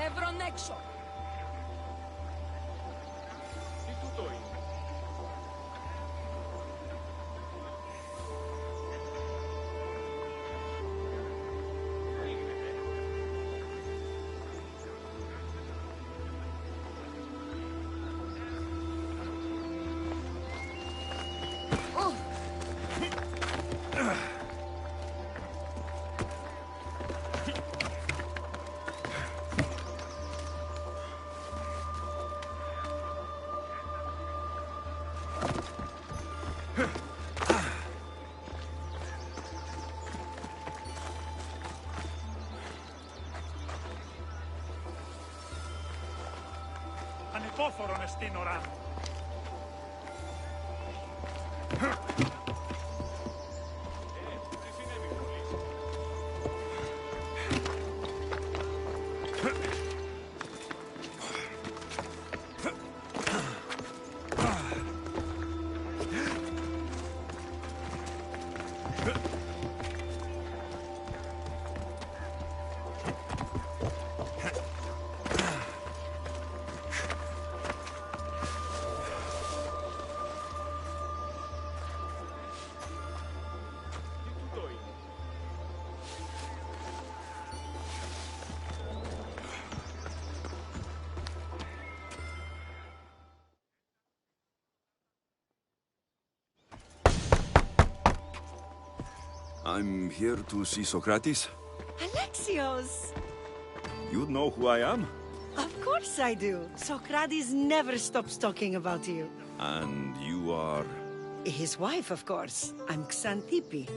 Devrò Nexo. Di tutto io. φόφορον εστίν ώρα. I'm here to see Socrates. Alexios! You know who I am? Of course I do. Socrates never stops talking about you. And you are... His wife, of course. I'm Xantippe.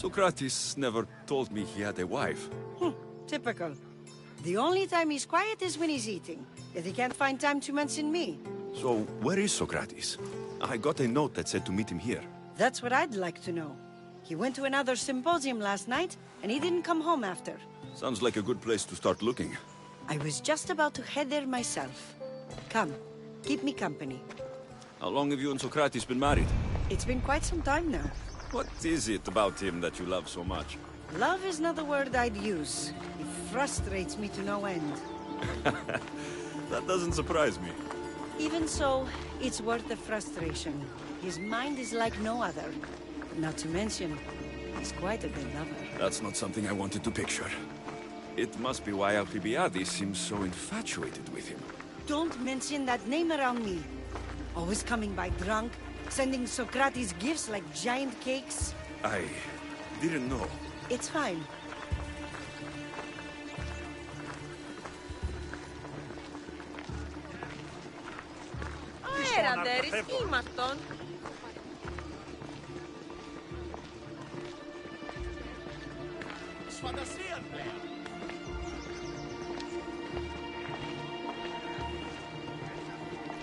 Socrates never told me he had a wife. Typical. The only time he's quiet is when he's eating. Yet he can't find time to mention me. So, where is Socrates? I got a note that said to meet him here. That's what I'd like to know. He went to another symposium last night, and he didn't come home after. Sounds like a good place to start looking. I was just about to head there myself. Come, keep me company. How long have you and Socrates been married? It's been quite some time now. What is it about him that you love so much? Love is not the word I'd use. He frustrates me to no end. That doesn't surprise me. Even so, it's worth the frustration. His mind is like no other. Not to mention, he's quite a good lover. That's not something I wanted to picture. It must be why Alcibiades seems so infatuated with him. Don't mention that name around me. Always coming by drunk, sending Socrates gifts like giant cakes. I didn't know. It's fine. Αέραντε, ρησκήμαστον. Φαντασία πλέον.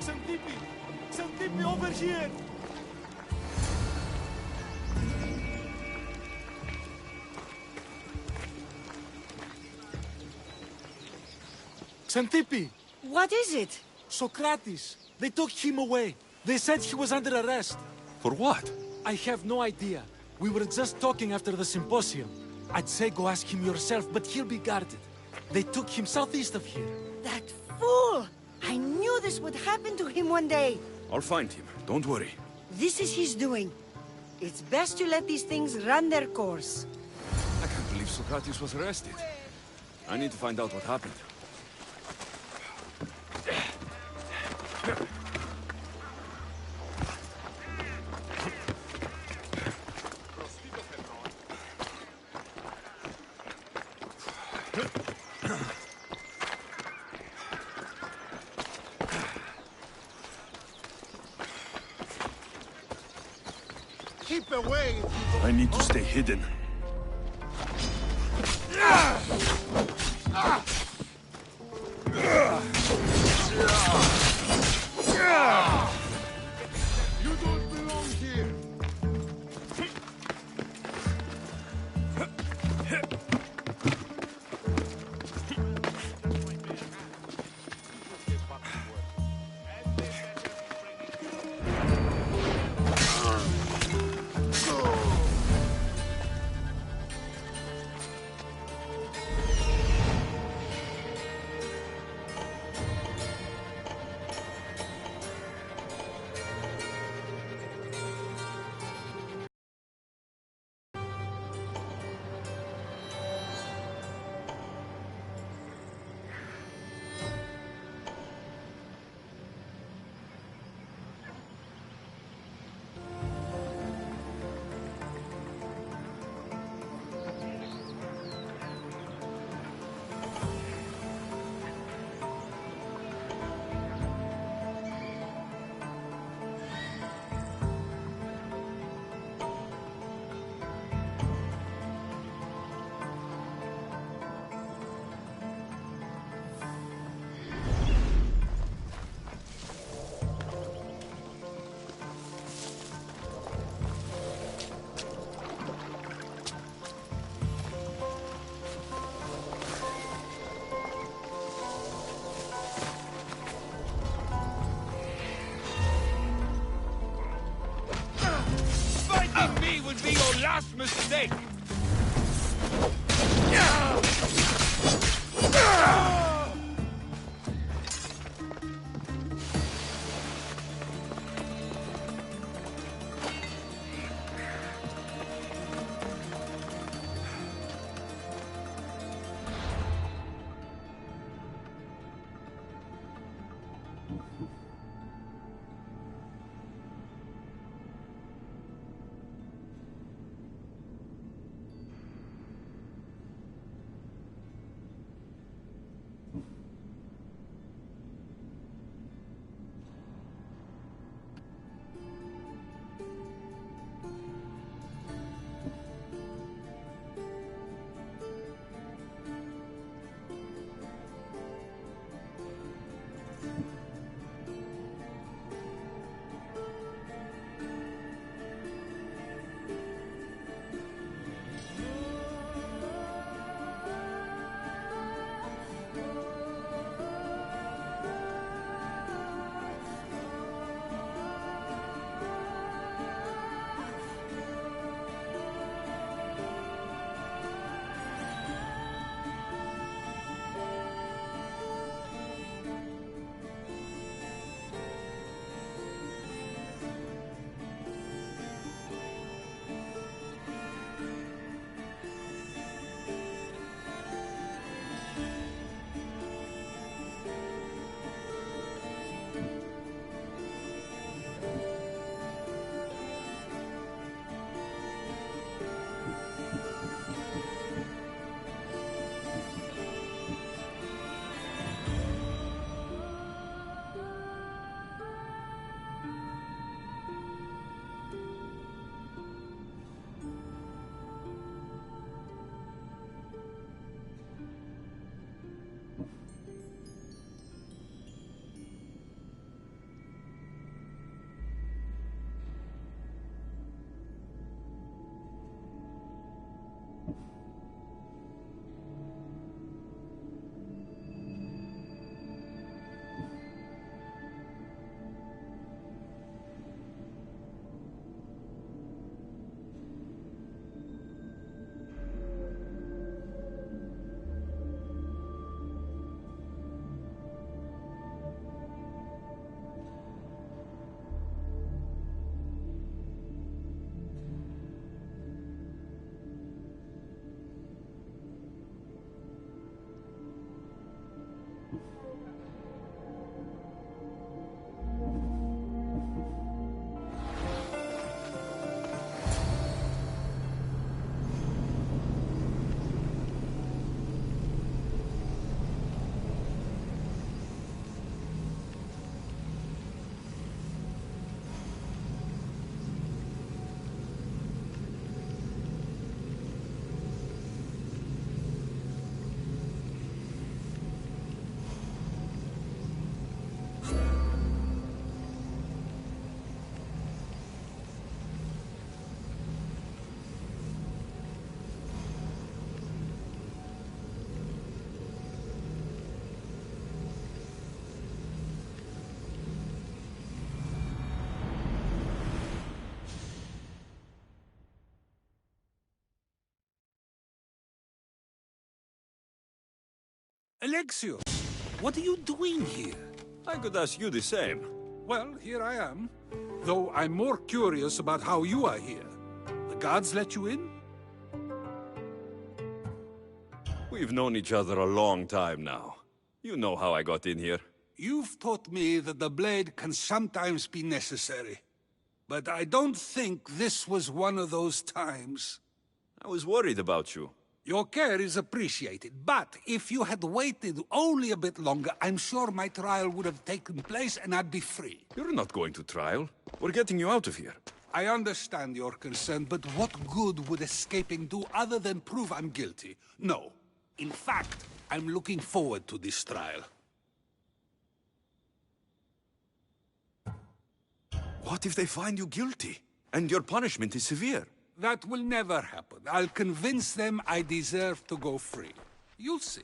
Xantippe! Xantippe, over here! Xantippe! What is it? Socrates! They took him away. They said he was under arrest. For what? I have no idea. We were just talking after the symposium. I'd say go ask him yourself, but he'll be guarded. They took him southeast of here. That fool! I knew this would happen to him one day. I'll find him. Don't worry. This is his doing. It's best to let these things run their course. I can't believe Socrates was arrested. I need to find out what happened. Keep away! I need to stay hidden. You don't belong here! last mistake! Alexios, what are you doing here? I could ask you the same. Well, here I am. Though I'm more curious about how you are here. The guards let you in? We've known each other a long time now. You know how I got in here. You've taught me that the blade can sometimes be necessary. But I don't think this was one of those times. I was worried about you. Your care is appreciated, but if you had waited only a bit longer, I'm sure my trial would have taken place and I'd be free. You're not going to trial. We're getting you out of here. I understand your concern, but what good would escaping do other than prove I'm guilty? No. In fact, I'm looking forward to this trial. What if they find you guilty? And your punishment is severe? That will never happen. I'll convince them I deserve to go free. You'll see.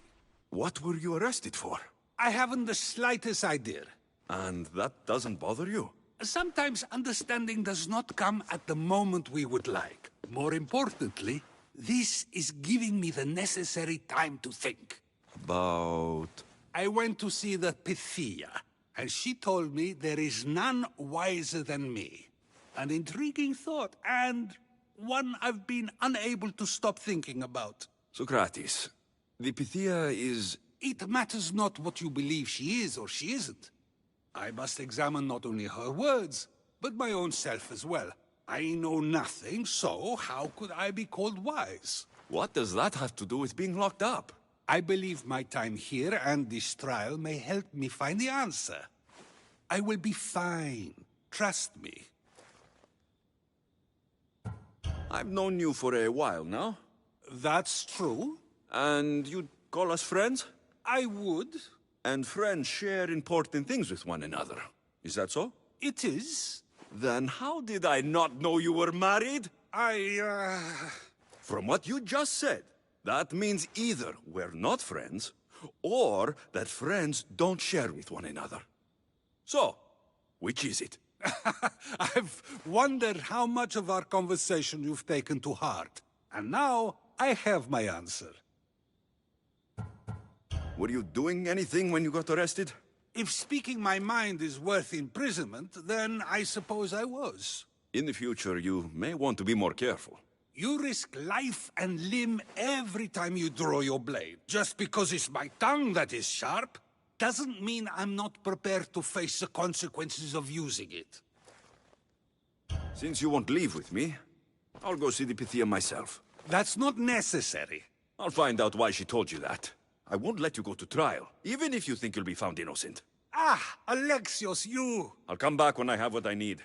What were you arrested for? I haven't the slightest idea. And that doesn't bother you? Sometimes understanding does not come at the moment we would like. more importantly, this is giving me the necessary time to think. About... I went to see the Pythia, and she told me there is none wiser than me. An intriguing thought, and one I've been unable to stop thinking about. Socrates, the Pythia is... It matters not what you believe she is or she isn't. I must examine not only her words, but my own self as well. I know nothing, so how could I be called wise? What does that have to do with being locked up? I believe my time here and this trial may help me find the answer. I will be fine. Trust me. I've known you for a while now. That's true. And you'd call us friends? I would. And friends share important things with one another. Is that so? It is. Then how did I not know you were married? From what you just said, that means either we're not friends, or that friends don't share with one another. So, which is it? I've wondered how much of our conversation you've taken to heart. And now, I have my answer. Were you doing anything when you got arrested? If speaking my mind is worth imprisonment, then I suppose I was. In the future, you may want to be more careful. You risk life and limb every time you draw your blade. Just because it's my tongue that is sharp, doesn't mean I'm not prepared to face the consequences of using it. Since you won't leave with me, I'll go see the Pythia myself. That's not necessary. I'll find out why she told you that. I won't let you go to trial, even if you think you'll be found innocent. Ah, Alexios, you... I'll come back when I have what I need.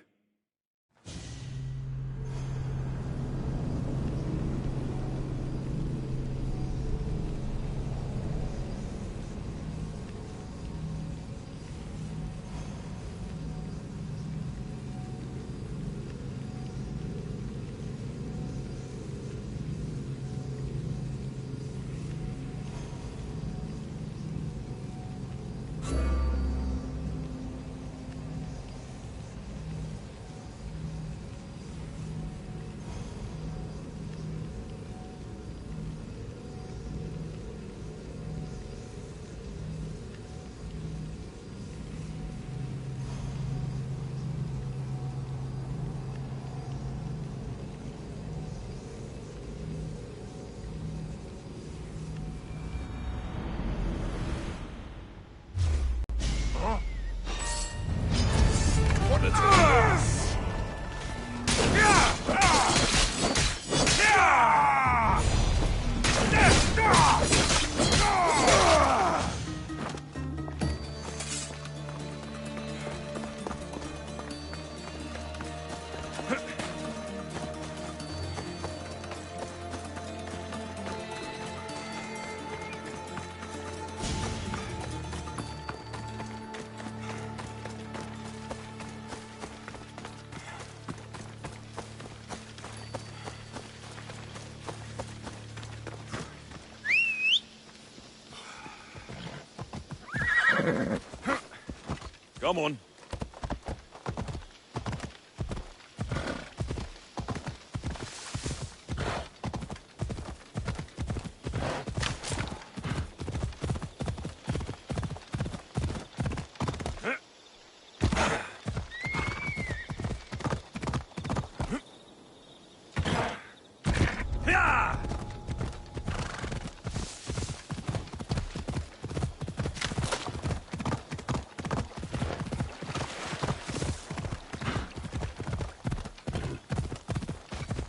Come on.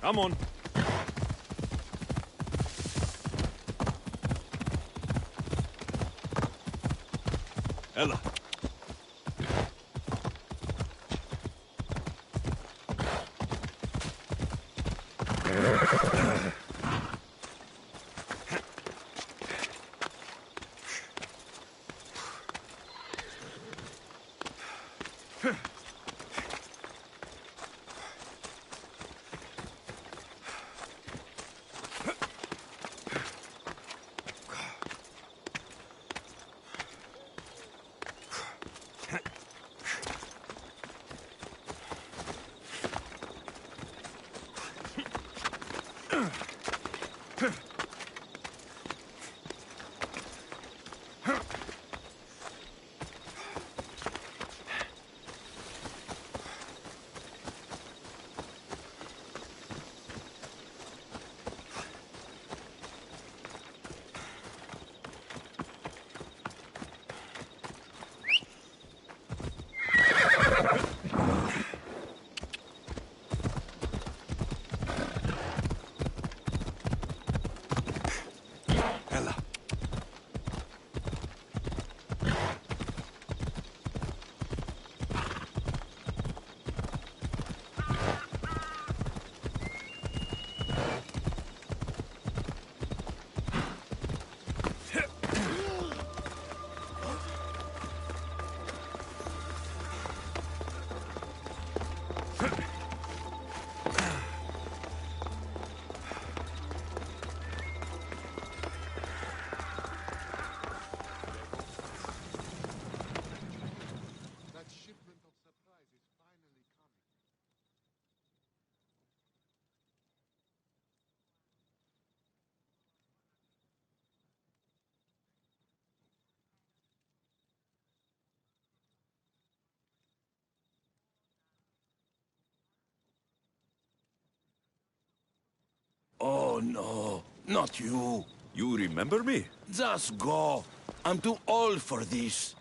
Come on. Ella. Oh no, not you. You remember me? Just go. I'm too old for this.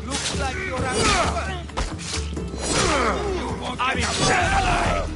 Looks like you're out. I'm alive.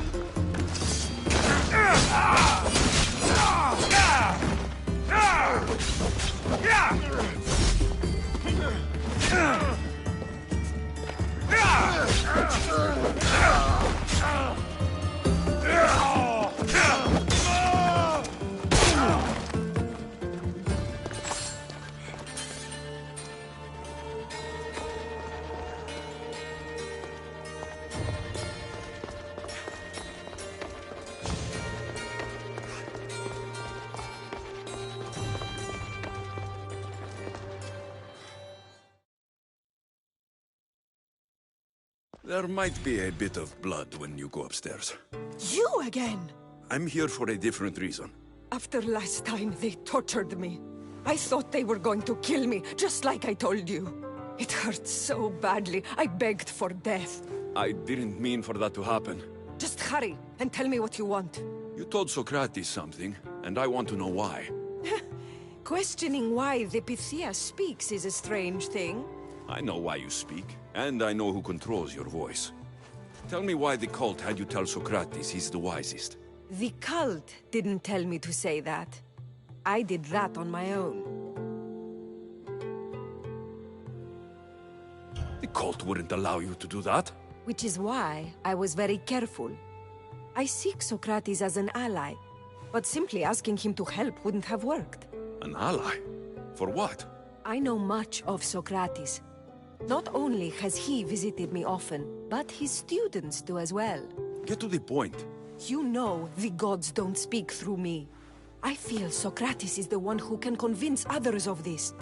There might be a bit of blood when you go upstairs. You again? I'm here for a different reason. After last time, they tortured me. I thought they were going to kill me, just like I told you. It hurt so badly, I begged for death. I didn't mean for that to happen. Just hurry, and tell me what you want. You told Socrates something, and I want to know why. Questioning why the Pythia speaks is a strange thing. I know why you speak, and I know who controls your voice. Tell me why the cult had you tell Socrates he's the wisest. The cult didn't tell me to say that. I did that on my own. The cult wouldn't allow you to do that. Which is why I was very careful. I seek Socrates as an ally, but simply asking him to help wouldn't have worked. An ally? For what? I know much of Socrates. Not only has he visited me often, but his students do as well. Get to the point. You know the gods don't speak through me. I feel Socrates is the one who can convince others of this.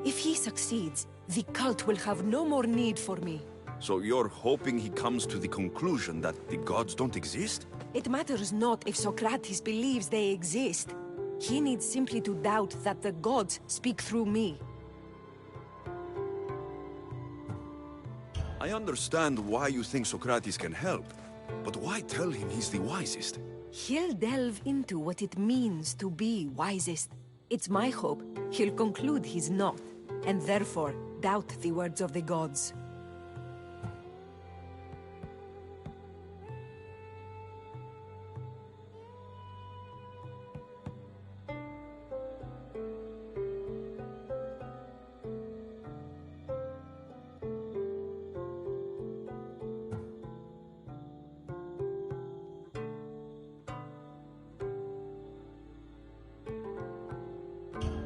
If he succeeds, the cult will have no more need for me. So you're hoping he comes to the conclusion that the gods don't exist? It matters not if Socrates believes they exist. He needs simply to doubt that the gods speak through me. I understand why you think Socrates can help, but why tell him he's the wisest? He'll delve into what it means to be wisest. It's my hope he'll conclude he's not, and therefore doubt the words of the gods.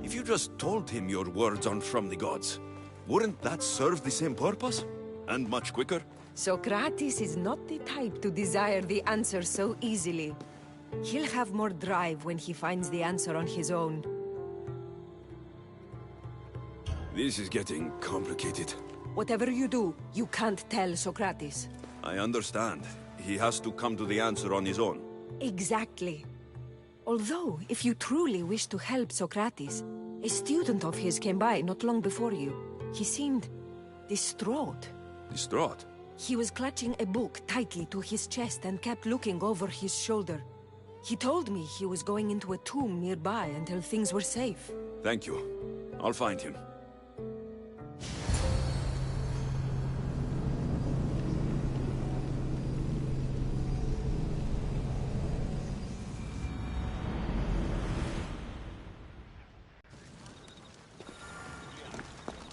If you just told him your words aren't from the gods, wouldn't that serve the same purpose? And much quicker? Socrates is not the type to desire the answer so easily. He'll have more drive when he finds the answer on his own. This is getting complicated. Whatever you do, you can't tell Socrates. I understand. He has to come to the answer on his own. Exactly. Although, if you truly wish to help Socrates, a student of his came by not long before you. He seemed distraught. Distraught? He was clutching a book tightly to his chest and kept looking over his shoulder. He told me he was going into a tomb nearby until things were safe. Thank you. I'll find him.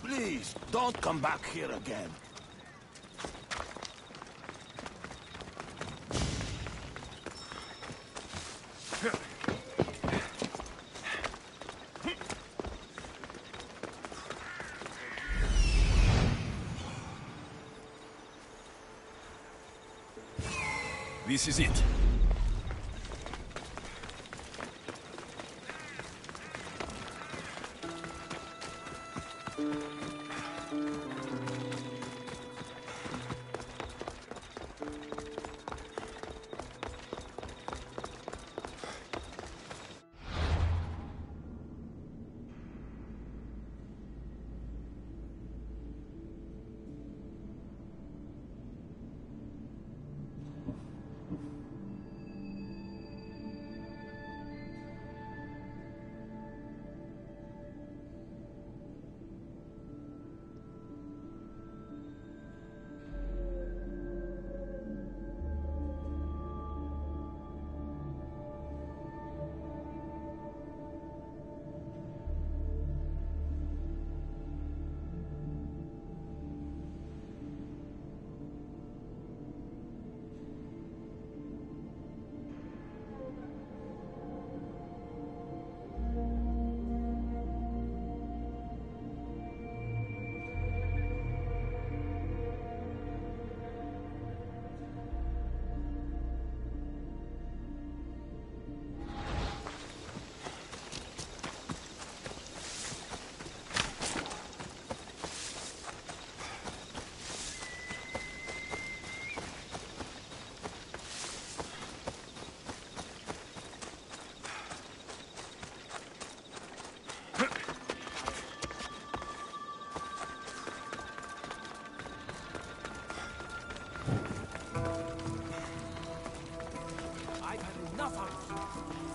Please, don't come back here again. This is it.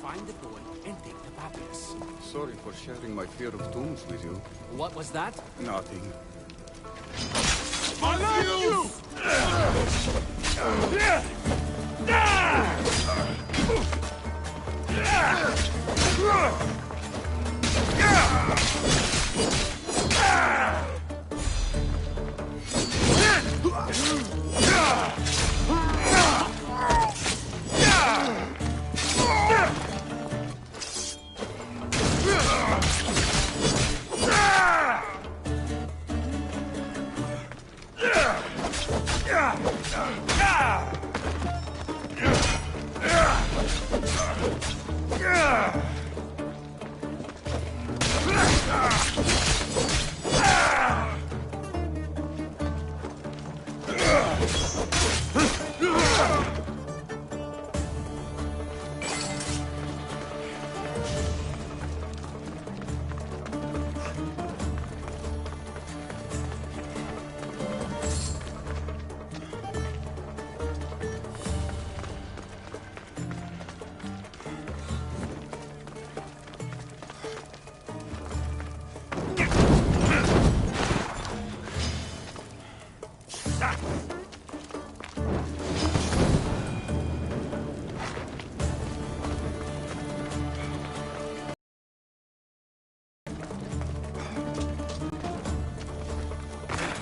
find the boy and take the papyrus. Sorry for sharing my fear of tombs with you. What was that? Nothing.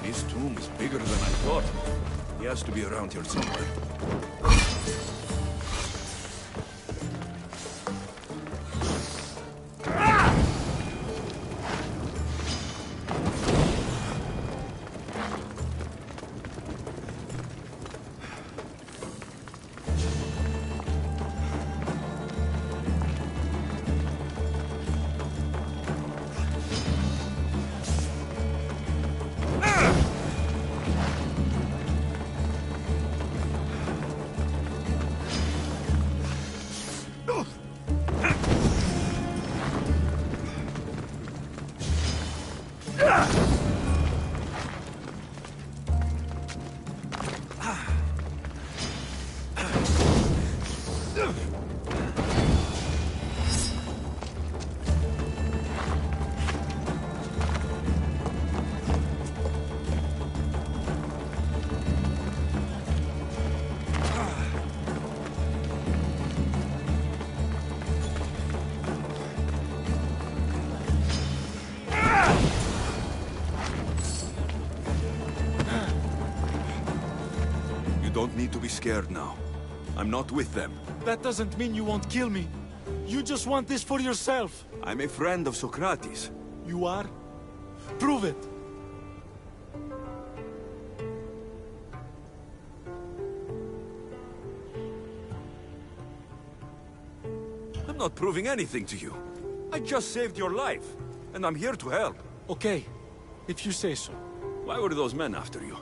His tomb is bigger than I thought. He has to be around here somewhere. Don't need to be scared now. I'm not with them. That doesn't mean you won't kill me. You just want this for yourself. I'm a friend of Socrates. You are? Prove it. I'm not proving anything to you. I just saved your life, and I'm here to help. Okay, if you say so. Why were those men after you?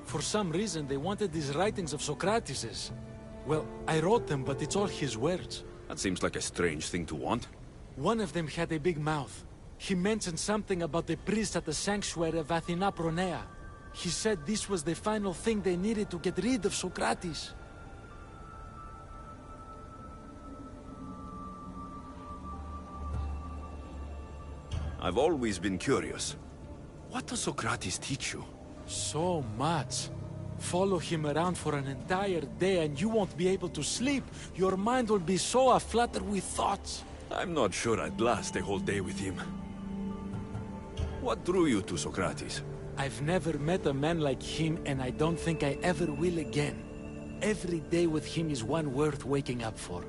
For some reason, they wanted these writings of Socrates's. Well, I wrote them, but it's all his words. That seems like a strange thing to want. One of them had a big mouth. He mentioned something about the priest at the sanctuary of Athena Pronea. He said this was the final thing they needed to get rid of Socrates. I've always been curious. What does Socrates teach you? So much. Follow him around for an entire day and you won't be able to sleep. Your mind will be so aflutter with thoughts. I'm not sure I'd last a whole day with him. What drew you to Socrates? I've never met a man like him and I don't think I ever will again. Every day with him is one worth waking up for.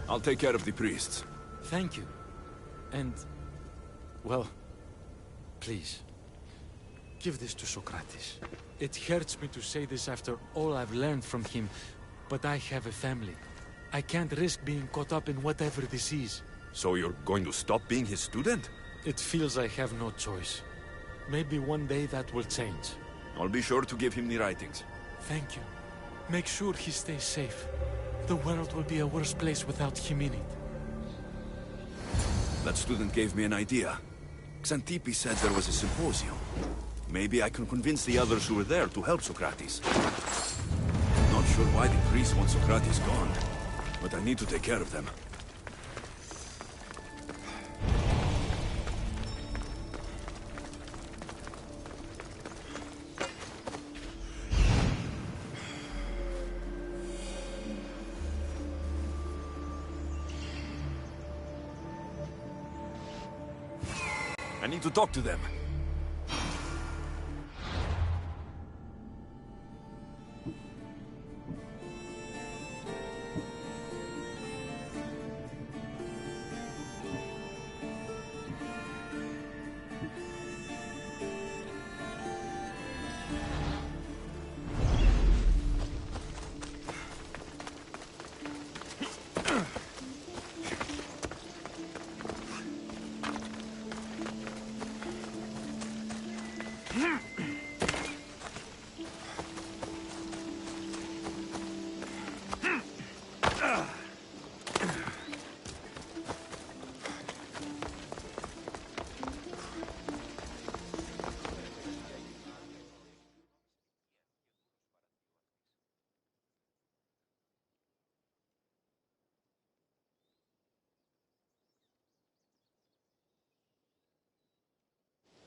I'll take care of the priests. Thank you. And, well, please. Give this to Socrates. It hurts me to say this after all I've learned from him, but I have a family. I can't risk being caught up in whatever this is. So you're going to stop being his student? It feels I have no choice. Maybe one day that will change. I'll be sure to give him the writings. Thank you. Make sure he stays safe. The world will be a worse place without him in it. That student gave me an idea. Xantippe said there was a symposium. Maybe I can convince the others who were there to help Socrates. Not sure why the priests want Socrates gone. but I need to take care of them. I need to talk to them.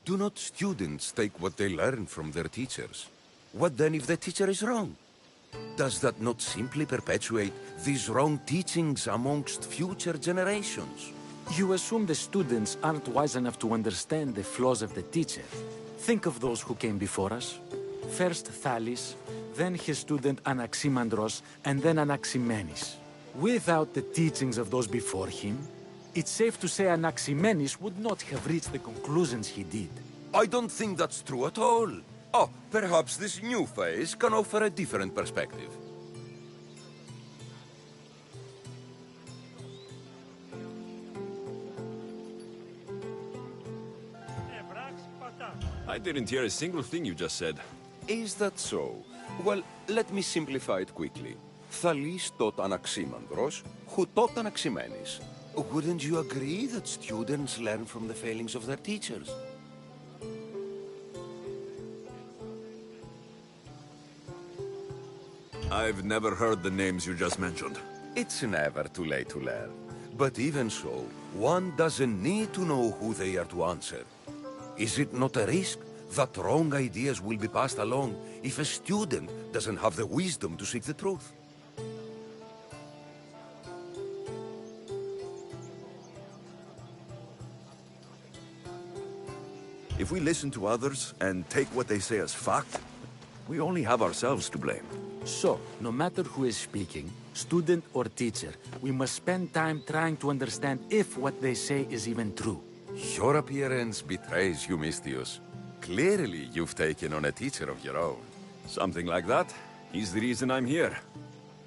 Do not students take what they learn from their teachers? What then if the teacher is wrong? Does that not simply perpetuate these wrong teachings amongst future generations? You assume the students aren't wise enough to understand the flaws of the teacher. Think of those who came before us. First Thalis, then his student Anaximandros, and then Anaximenes. Without the teachings of those before him, it's safe to say Anaximenes would not have reached the conclusions he did. I don't think that's true at all. Oh, perhaps this new phase can offer a different perspective. I didn't hear a single thing you just said. Is that so? Well, let me simplify it quickly. Thalis taught Anaximandros, who taught Anaximenes. Wouldn't you agree that students learn from the failings of their teachers? I've never heard the names you just mentioned. It's never too late to learn. But even so, one doesn't need to know who they are to answer. Is it not a risk that wrong ideas will be passed along if a student doesn't have the wisdom to seek the truth? If we listen to others and take what they say as fact, we only have ourselves to blame. So, no matter who is speaking, student or teacher, we must spend time trying to understand if what they say is even true. Your appearance betrays you, Mystius. Clearly, you've taken on a teacher of your own. Something like that. He's the reason I'm here.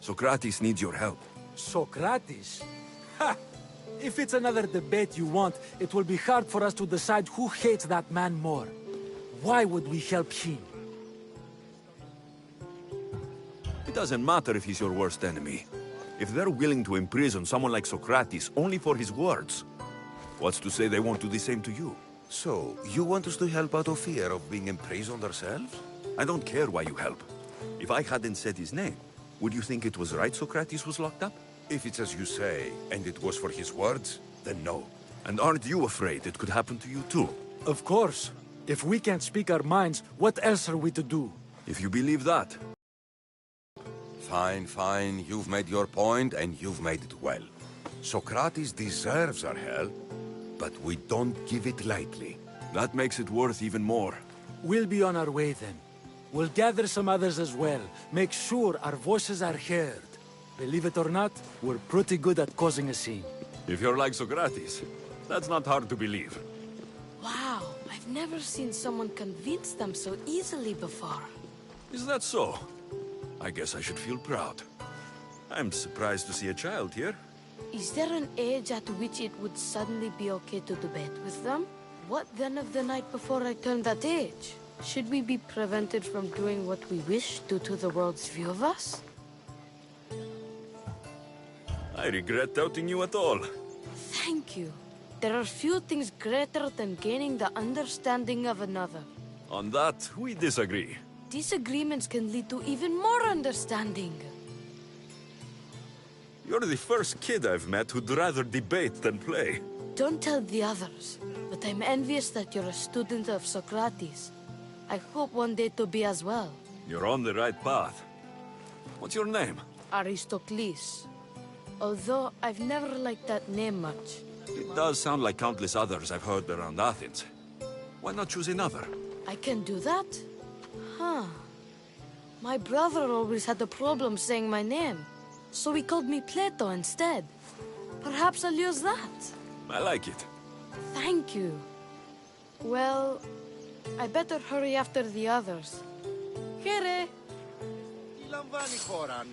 Socrates needs your help. Socrates? Ha! If it's another debate you want, it will be hard for us to decide who hates that man more. Why would we help him? It doesn't matter if he's your worst enemy. If they're willing to imprison someone like Socrates only for his words, what's to say they won't do the same to you? So, you want us to help out of fear of being imprisoned ourselves? I don't care why you help. If I hadn't said his name, would you think it was right Socrates was locked up? If it's as you say, and it was for his words, then no. And aren't you afraid it could happen to you too? Of course. If we can't speak our minds, what else are we to do? If you believe that. Fine, fine. You've made your point, and you've made it well. Socrates deserves our help, but we don't give it lightly. That makes it worth even more. We'll be on our way then. We'll gather some others as well. Make sure our voices are heard. Believe it or not, we're pretty good at causing a scene. If you're like Socrates, that's not hard to believe. Wow, I've never seen someone convince them so easily before. Is that so? I guess I should feel proud. I'm surprised to see a child here. Is there an age at which it would suddenly be okay to debate with them? What then of the night before I turned that age? Should we be prevented from doing what we wish due to the world's view of us? I regret doubting you at all. Thank you. There are few things greater than gaining the understanding of another. On that, we disagree. Disagreements can lead to even more understanding. You're the first kid I've met who'd rather debate than play. Don't tell the others, but I'm envious that you're a student of Socrates. I hope one day to be as well. You're on the right path. What's your name? Aristocles. Although I've never liked that name much. It does sound like countless others I've heard around Athens. Why not choose another? I can do that? Huh. My brother always had a problem saying my name, so he called me Plato instead. Perhaps I'll use that. I like it. Thank you. Well, I better hurry after the others. Here! Λαμβάνει χώρα.